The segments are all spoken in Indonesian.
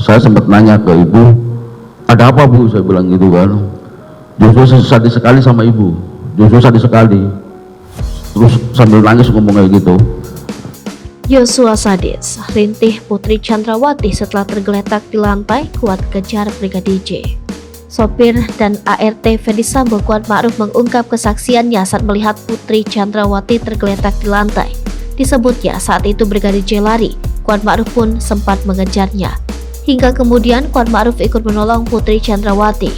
Saya sempat nanya ke ibu, ada apa bu? Saya bilang gitu kan. Joshua sadis sekali sama ibu, Joshua sadis sekali. Terus sambil nangis ngomong kayak gitu. Joshua sadis, rintih Putri Chandrawati setelah tergeletak di lantai kuat kejar Brigadir J. Sopir dan ART Ferdy Sambo Kuat Ma'ruf mengungkap kesaksiannya saat melihat Putri Chandrawati tergeletak di lantai. Disebutnya saat itu Brigadir J lari, Kuat Ma'ruf pun sempat mengejarnya. Hingga kemudian Kuat Ma'ruf ikut menolong Putri Chandrawati.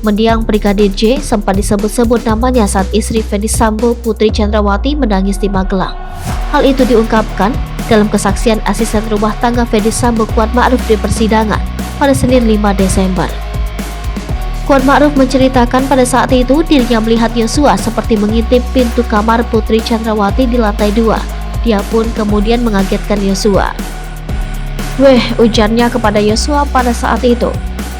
Mendiang Brigadir J sempat disebut-sebut namanya saat istri Ferdy Sambo Putri Chandrawati menangis di Magelang. Hal itu diungkapkan dalam kesaksian asisten rumah tangga Ferdy Sambo Kuat Ma'ruf di persidangan pada Senin 5 Desember. Kuat Ma'ruf menceritakan pada saat itu dirinya melihat Joshua seperti mengintip pintu kamar Putri Chandrawati di lantai 2. Dia pun kemudian mengagetkan Joshua. "Weh," ujarnya kepada Joshua pada saat itu.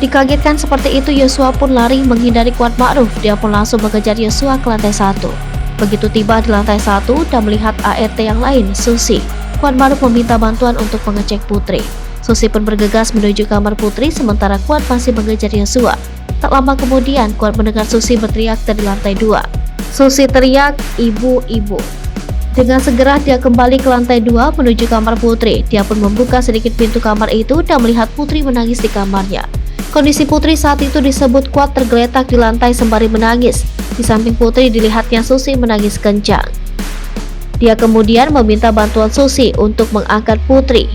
Dikagetkan seperti itu, Joshua pun lari menghindari Kuat Ma'ruf. Dia pun langsung mengejar Joshua ke lantai 1. Begitu tiba di lantai 1 dan melihat ART yang lain, Susi, Kuat Ma'ruf meminta bantuan untuk mengecek Putri. Susi pun bergegas menuju kamar Putri sementara Kuat masih mengejar Joshua. Tak lama kemudian, Kuat mendengar Susi berteriak dari lantai 2. Susi teriak, "Ibu, ibu." Dengan segera dia kembali ke lantai 2 menuju kamar Putri. Dia pun membuka sedikit pintu kamar itu dan melihat Putri menangis di kamarnya. Kondisi Putri saat itu disebut Kuat tergeletak di lantai sembari menangis. Di samping Putri dilihatnya Susi menangis kencang. Dia kemudian meminta bantuan Susi untuk mengangkat Putri.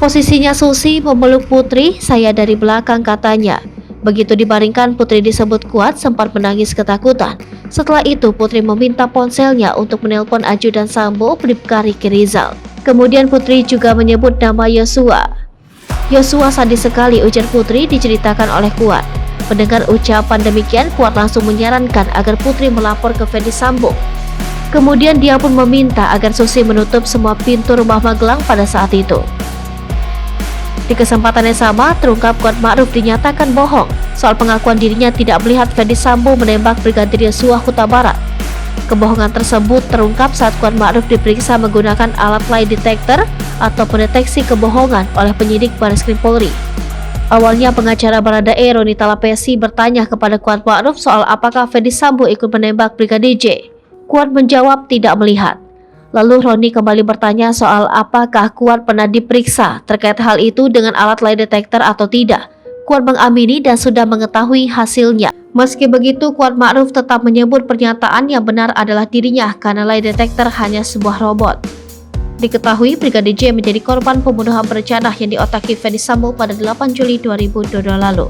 Posisinya Susi memeluk Putri, "Saya dari belakang," katanya. Begitu dibaringkan, Putri disebut Kuat sempat menangis ketakutan. Setelah itu Putri meminta ponselnya untuk menelpon ajudan Sambo Bribka Riki Rizal. Kemudian Putri juga menyebut nama Joshua. "Joshua sadis sekali," ujar Putri diceritakan oleh Kuat. Mendengar ucapan demikian, Kuat langsung menyarankan agar Putri melapor ke Ferdy Sambo. Kemudian dia pun meminta agar Susi menutup semua pintu rumah Magelang pada saat itu. Di kesempatan yang sama, terungkap Kuat Ma'ruf dinyatakan bohong soal pengakuan dirinya tidak melihat Ferdy Sambo menembak Brigadir Joshua Huta Barat. Kebohongan tersebut terungkap saat Kuat Ma'ruf diperiksa menggunakan alat lie detector atau pendeteksi kebohongan oleh penyidik Bareskrim Polri. Awalnya pengacara Baradae Roni Talapesi bertanya kepada Kuat Ma'ruf soal apakah Ferdy Sambo ikut menembak Brigadir J. Kuat menjawab tidak melihat. Lalu Roni kembali bertanya soal apakah Kuat pernah diperiksa terkait hal itu dengan alat lie detector atau tidak. Kuat mengamini dan sudah mengetahui hasilnya. Meski begitu, Kuat Ma'ruf tetap menyebut pernyataan yang benar adalah dirinya karena lie detector hanya sebuah robot. Diketahui Brigadir J menjadi korban pembunuhan berencana yang diotaki Ferdy Sambo pada 8 Juli 2022 lalu.